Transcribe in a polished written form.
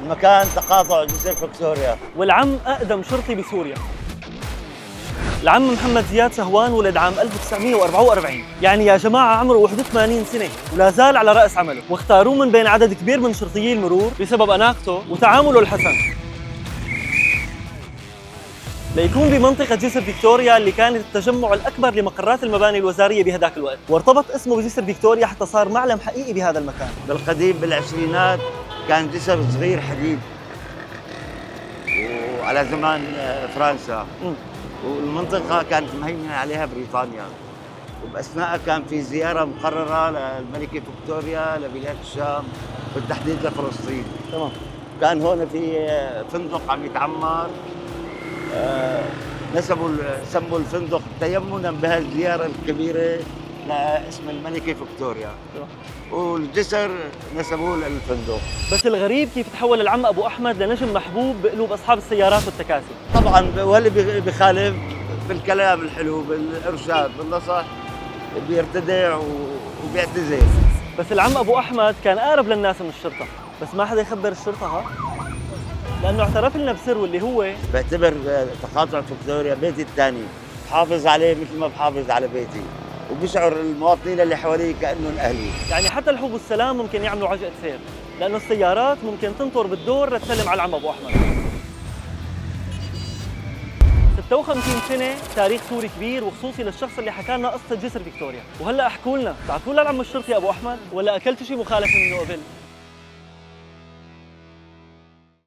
المكان تقاطع جسر فيكتوريا. والعم أقدم شرطي بسوريا. العم محمد زياد شهوان ولد عام 1944، يعني يا جماعة عمره 81 سنة ولا زال على رأس عمله، واختاروه من بين عدد كبير من شرطيي المرور بسبب أناقته وتعامله الحسن ليكون بمنطقة جسر فيكتوريا اللي كانت التجمع الأكبر لمقرات المباني الوزارية بهذاك الوقت، وارتبط اسمه بجسر فيكتوريا حتى صار معلم حقيقي بهذا المكان. بالقديم بالعشرينات كان جسر صغير حديد وعلى زمان فرنسا، والمنطقة كانت مهيمنة عليها بريطانيا، وبأثناءها كان في زيارة مقررة للملكة فيكتوريا لبلاد الشام بالتحديد لفلسطين. تمام. كان هون في فندق عم يتعمر، سموا الفندق تيمنا بهالزيارة الكبيرة لاسم الملكة فيكتوريا. تمام. والجسر نسبوه للفندق. بس الغريب كيف تحول العم أبو أحمد لنجم محبوب بقلوب أصحاب السيارات والتكاسي. طبعا واللي بخالف بالكلام الحلو بالإرشاد بالنصح بيرتدع وبيعتذر. بس العم أبو أحمد كان أقرب للناس من الشرطة، بس ما حدا يخبر الشرطة ها؟ لأنه اعترف لنا بسر واللي هو بعتبر تقاطع فيكتوريا بيتي الثاني، بحافظ عليه مثل ما بحافظ على بيتي، وبشعر المواطنين اللي حواليه كأنهم أهلي. يعني حتى الحب والسلام ممكن يعملوا عجقة سير، لأنه السيارات ممكن تنطر بالدور لتسلم على العم أبو أحمد. 56 سنة تاريخ سوري كبير وخصوصي للشخص اللي حكى لنا قصة جسر فيكتوريا، وهلا احكوا لنا تعرفوا للعم الشرطي أبو أحمد ولا أكلتوا شيء مخالف منه قبل؟